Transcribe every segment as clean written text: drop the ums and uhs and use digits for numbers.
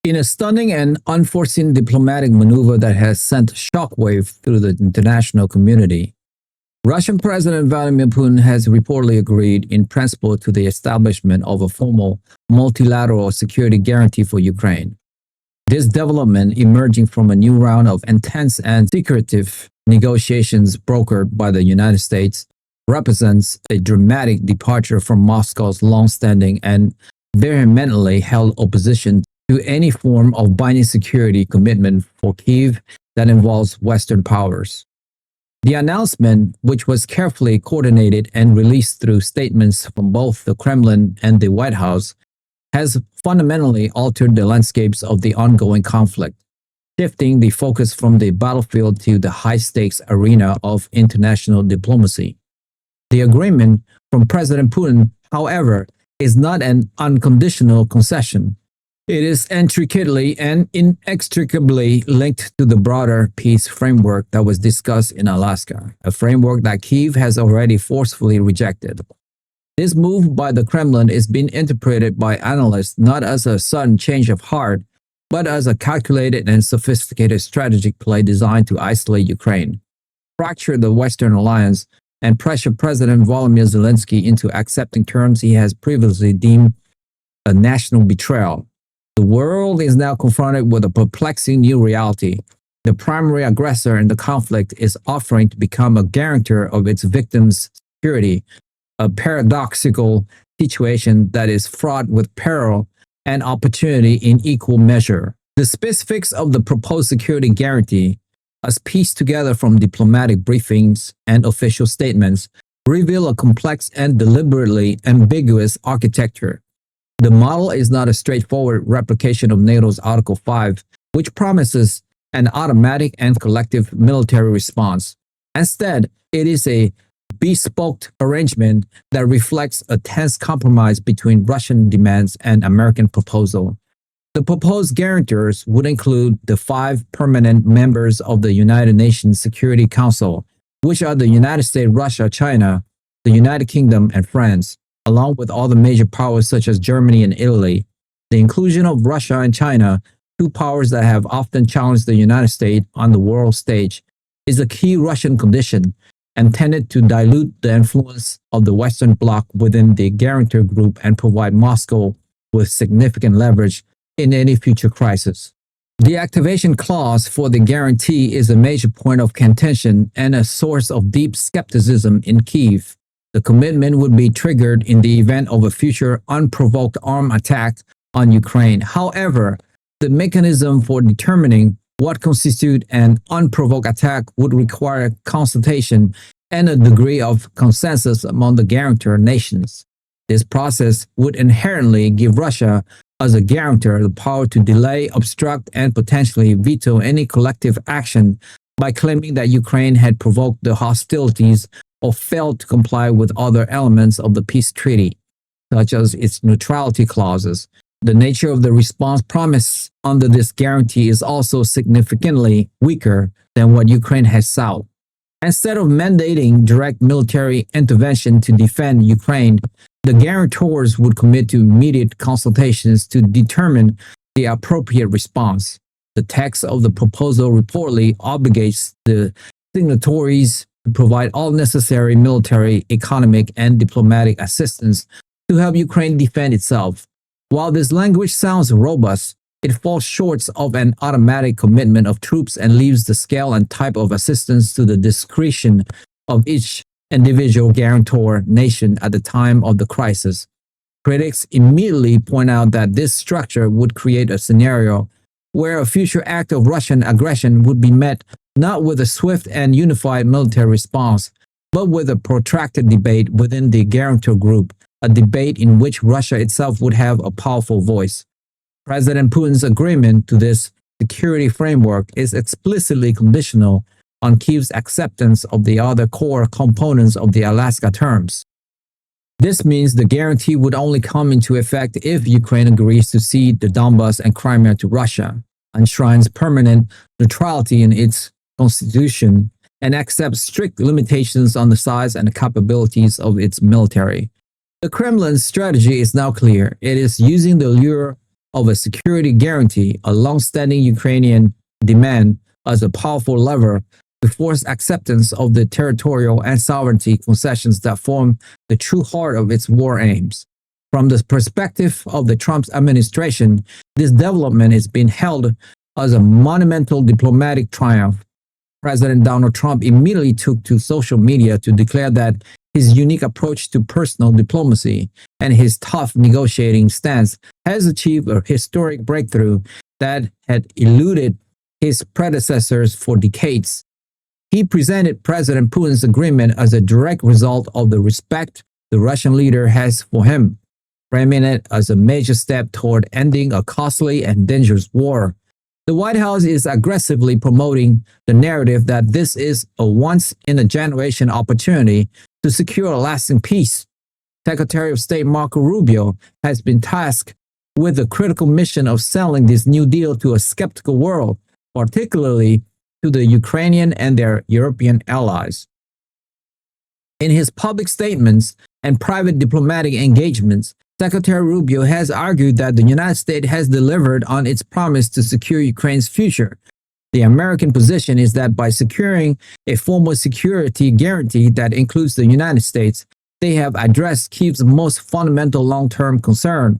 In a stunning and unforeseen diplomatic maneuver that has sent shockwave through the international community, Russian President Vladimir Putin has reportedly agreed in principle to the establishment of a formal multilateral security guarantee for Ukraine. This development, emerging from a new round of intense and secretive negotiations brokered by the United States, represents a dramatic departure from Moscow's long-standing and vehemently held opposition to any form of binding security commitment for Kyiv that involves Western powers. The announcement, which was carefully coordinated and released through statements from both the Kremlin and the White House, has fundamentally altered the landscapes of the ongoing conflict, shifting the focus from the battlefield to the high-stakes arena of international diplomacy. The agreement from President Putin, however, is not an unconditional concession. It is intricately and inextricably linked to the broader peace framework that was discussed in Alaska, a framework that Kyiv has already forcefully rejected. This move by the Kremlin is being interpreted by analysts not as a sudden change of heart, but as a calculated and sophisticated strategic play designed to isolate Ukraine, fracture the Western alliance, and pressure President Volodymyr Zelensky into accepting terms he has previously deemed a national betrayal. The world is now confronted with a perplexing new reality. The primary aggressor in the conflict is offering to become a guarantor of its victims' security, a paradoxical situation that is fraught with peril and opportunity in equal measure. The specifics of the proposed security guarantee, as pieced together from diplomatic briefings and official statements, reveal a complex and deliberately ambiguous architecture. The model is not a straightforward replication of NATO's Article 5, which promises an automatic and collective military response. Instead, it is a bespoke arrangement that reflects a tense compromise between Russian demands and American proposal. The proposed guarantors would include the 5 permanent members of the United Nations Security Council, which are the United States, Russia, China, the United Kingdom, and France, along with all the major powers such as Germany and Italy. The inclusion of Russia and China, 2 powers that have often challenged the United States on the world stage, is a key Russian condition, intended to dilute the influence of the Western Bloc within the guarantor group and provide Moscow with significant leverage in any future crisis. The activation clause for the guarantee is a major point of contention and a source of deep skepticism in Kyiv. The commitment would be triggered in the event of a future unprovoked armed attack on Ukraine. However, the mechanism for determining what constitutes an unprovoked attack would require consultation and a degree of consensus among the guarantor nations. This process would inherently give Russia, as a guarantor, the power to delay, obstruct, and potentially veto any collective action by claiming that Ukraine had provoked the hostilities or failed to comply with other elements of the peace treaty, such as its neutrality clauses. The nature of the response promised under this guarantee is also significantly weaker than what Ukraine has sought. Instead of mandating direct military intervention to defend Ukraine, the guarantors would commit to immediate consultations to determine the appropriate response. The text of the proposal reportedly obligates the signatories to provide all necessary military, economic, and diplomatic assistance to help Ukraine defend itself. While this language sounds robust, it falls short of an automatic commitment of troops and leaves the scale and type of assistance to the discretion of each individual guarantor nation at the time of the crisis. Critics immediately point out that this structure would create a scenario where a future act of Russian aggression would be met not with a swift and unified military response, but with a protracted debate within the guarantor group, a debate in which Russia itself would have a powerful voice. President Putin's agreement to this security framework is explicitly conditional on Kyiv's acceptance of the other core components of the Alaska terms. This means the guarantee would only come into effect if Ukraine agrees to cede the Donbas and Crimea to Russia, enshrines permanent neutrality in its constitution, and accepts strict limitations on the size and the capabilities of its military. The Kremlin's strategy is now clear. It is using the lure of a security guarantee, a long-standing Ukrainian demand, as a powerful lever to force acceptance of the territorial and sovereignty concessions that form the true heart of its war aims. From the perspective of the Trump administration, this development is being held as a monumental diplomatic triumph. President Donald Trump immediately took to social media to declare that his unique approach to personal diplomacy and his tough negotiating stance has achieved a historic breakthrough that had eluded his predecessors for decades. He presented President Putin's agreement as a direct result of the respect the Russian leader has for him, framing it as a major step toward ending a costly and dangerous war. The White House is aggressively promoting the narrative that this is a once-in-a-generation opportunity to secure a lasting peace. Secretary of State Marco Rubio has been tasked with the critical mission of selling this new deal to a skeptical world, particularly to the Ukrainian and their European allies. In his public statements and private diplomatic engagements, Secretary Rubio has argued that the United States has delivered on its promise to secure Ukraine's future. The American position is that by securing a formal security guarantee that includes the United States, they have addressed Kyiv's most fundamental long-term concern.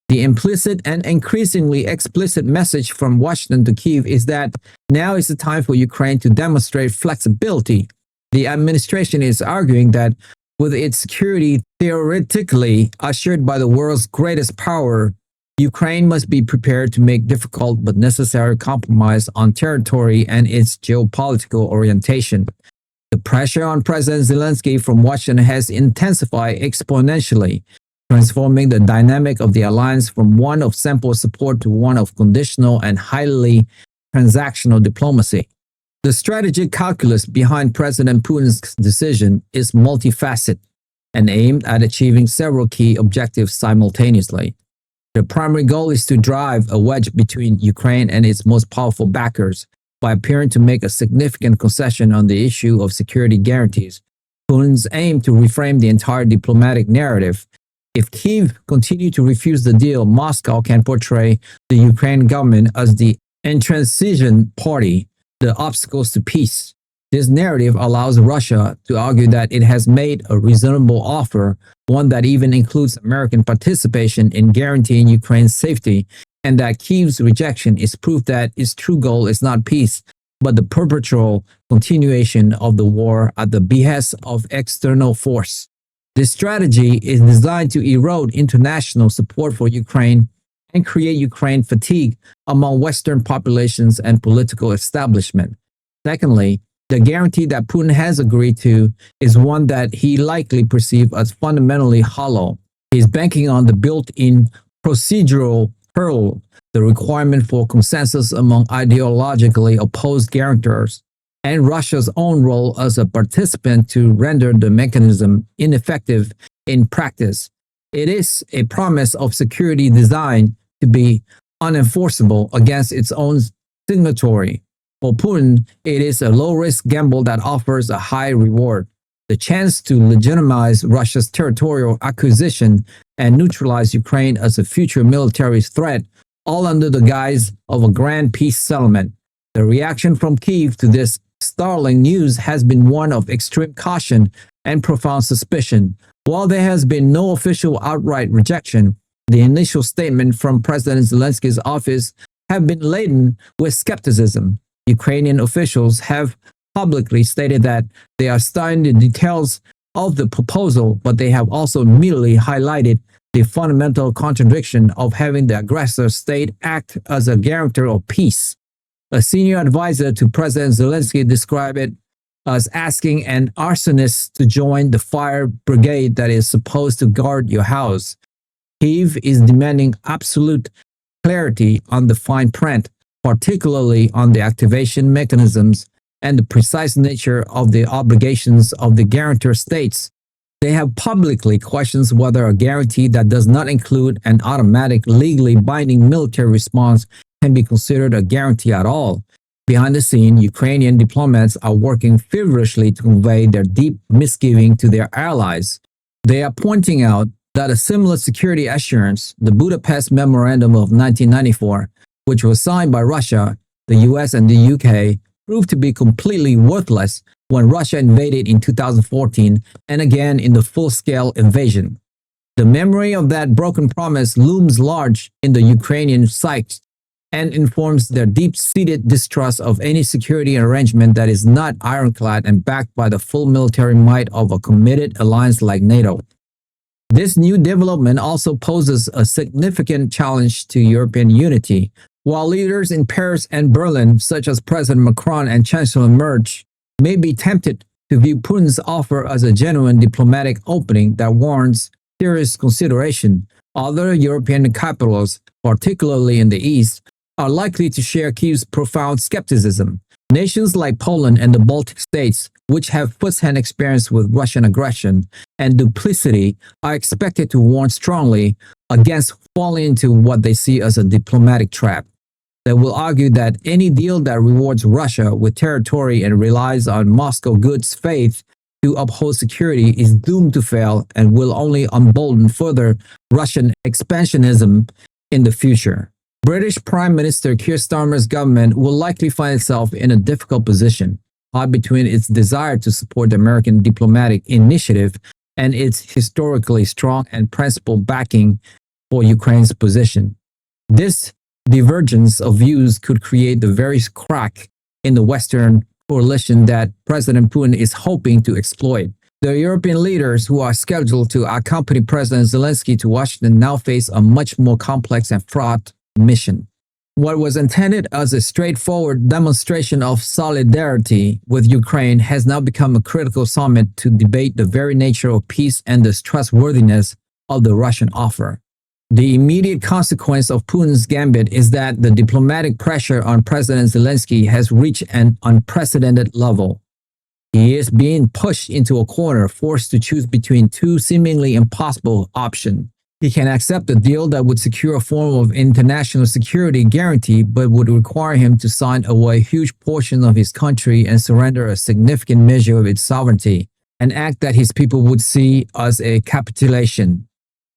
The implicit and increasingly explicit message from Washington to Kyiv is that now is the time for Ukraine to demonstrate flexibility. The administration is arguing that with its security theoretically assured by the world's greatest power, Ukraine must be prepared to make difficult but necessary compromise on territory and its geopolitical orientation. The pressure on President Zelensky from Washington has intensified exponentially, transforming the dynamic of the alliance from one of simple support to one of conditional and highly transactional diplomacy. The strategic calculus behind President Putin's decision is multifaceted and aimed at achieving several key objectives simultaneously. The primary goal is to drive a wedge between Ukraine and its most powerful backers by appearing to make a significant concession on the issue of security guarantees. Putin's aim to reframe the entire diplomatic narrative. If Kyiv continues to refuse the deal, Moscow can portray the Ukrainian government as the intransigent party, the obstacles to peace. This narrative allows Russia to argue that it has made a reasonable offer, one that even includes American participation in guaranteeing Ukraine's safety, and that Kyiv's rejection is proof that its true goal is not peace, but the perpetual continuation of the war at the behest of external force. This strategy is designed to erode international support for Ukraine and create Ukraine fatigue among Western populations and political establishment. Secondly, the guarantee that Putin has agreed to is one that he likely perceives as fundamentally hollow. He is banking on the built-in procedural hurdle, the requirement for consensus among ideologically opposed guarantors, and Russia's own role as a participant to render the mechanism ineffective in practice. It is a promise of security designed to be unenforceable against its own signatory. For Putin, it is a low-risk gamble that offers a high reward. The chance to legitimize Russia's territorial acquisition and neutralize Ukraine as a future military threat, all under the guise of a grand peace settlement. The reaction from Kyiv to this startling news has been one of extreme caution and profound suspicion. While there has been no official outright rejection, the initial statement from President Zelensky's office have been laden with skepticism. Ukrainian officials have publicly stated that they are studying the details of the proposal, but they have also immediately highlighted the fundamental contradiction of having the aggressor state act as a guarantor of peace. A senior advisor to President Zelensky described it as asking an arsonist to join the fire brigade that is supposed to guard your house. Kyiv is demanding absolute clarity on the fine print, particularly on the activation mechanisms and the precise nature of the obligations of the guarantor states. They have publicly questioned whether a guarantee that does not include an automatic, legally binding military response can be considered a guarantee at all. Behind the scene, Ukrainian diplomats are working feverishly to convey their deep misgiving to their allies. They are pointing out that a similar security assurance, the Budapest Memorandum of 1994, which was signed by Russia, the US, and the UK, proved to be completely worthless when Russia invaded in 2014 and again in the full-scale invasion. The memory of that broken promise looms large in the Ukrainian psyche and informs their deep-seated distrust of any security arrangement that is not ironclad and backed by the full military might of a committed alliance like NATO. This new development also poses a significant challenge to European unity. While leaders in Paris and Berlin, such as President Macron and Chancellor Merkel, may be tempted to view Putin's offer as a genuine diplomatic opening that warrants serious consideration, other European capitals, particularly in the East, are likely to share Kyiv's profound skepticism. Nations like Poland and the Baltic states, which have first-hand experience with Russian aggression and duplicity, are expected to warn strongly against falling into what they see as a diplomatic trap. They will argue that any deal that rewards Russia with territory and relies on Moscow good faith to uphold security is doomed to fail and will only embolden further Russian expansionism in the future. British Prime Minister Keir Starmer's government will likely find itself in a difficult position, caught between its desire to support the American diplomatic initiative and its historically strong and principled backing for Ukraine's position. This divergence of views could create the very crack in the Western coalition that President Putin is hoping to exploit. The European leaders who are scheduled to accompany President Zelensky to Washington now face a much more complex and fraught mission. What was intended as a straightforward demonstration of solidarity with Ukraine has now become a critical summit to debate the very nature of peace and the trustworthiness of the Russian offer. The immediate consequence of Putin's gambit is that the diplomatic pressure on President Zelensky has reached an unprecedented level. He is being pushed into a corner, forced to choose between two seemingly impossible options. He can accept a deal that would secure a form of international security guarantee, but would require him to sign away a huge portion of his country and surrender a significant measure of its sovereignty, an act that his people would see as a capitulation.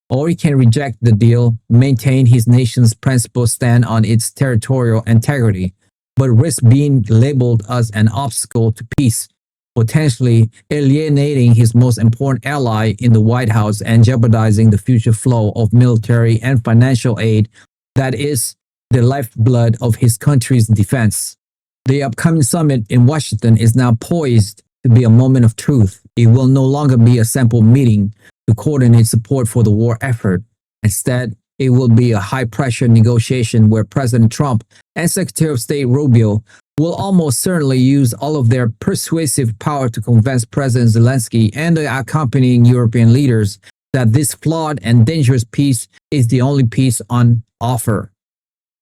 Or he can reject the deal, maintain his nation's principled stand on its territorial integrity, but risk being labeled as an obstacle to peace, potentially alienating his most important ally in the White House and jeopardizing the future flow of military and financial aid that is the lifeblood of his country's defense. The upcoming summit in Washington is now poised to be a moment of truth. It will no longer be a simple meeting to coordinate support for the war effort. Instead, it will be a high-pressure negotiation where President Trump and Secretary of State Rubio will almost certainly use all of their persuasive power to convince President Zelensky and the accompanying European leaders that this flawed and dangerous peace is the only peace on offer.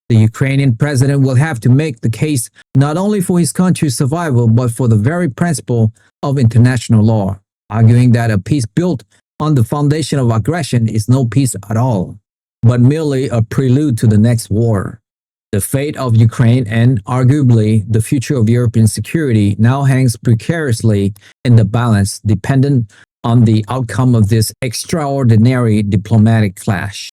The Ukrainian president will have to make the case not only for his country's survival, but for the very principle of international law, arguing that a peace built on the foundation of aggression is no peace at all, but merely a prelude to the next war. The fate of Ukraine and arguably the future of European security now hangs precariously in the balance, dependent on the outcome of this extraordinary diplomatic clash.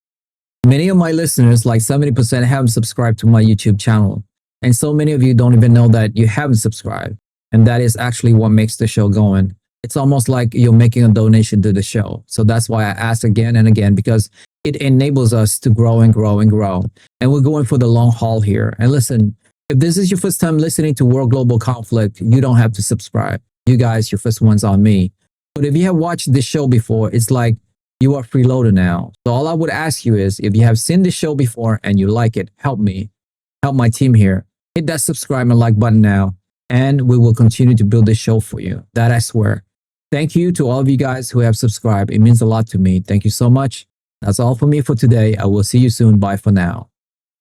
Many of my listeners, like 70%, haven't subscribed to my YouTube channel, and so many of you don't even know that you haven't subscribed, and that is actually what makes the show going. It's almost like you're making a donation to the show. So that's why I ask again and again, because it enables us to grow and grow and grow. And we're going for the long haul here. And listen, if this is your first time listening to World Global Conflict, you don't have to subscribe. You guys, your first one's on me. But if you have watched this show before, it's like you are freeloader now. So all I would ask you is, if you have seen this show before and you like it, help me, help my team here. Hit that subscribe and like button now, and we will continue to build this show for you. That I swear. Thank you to all of you guys who have subscribed. It means a lot to me. Thank you so much. That's all for me for today. I will see you soon. Bye for now.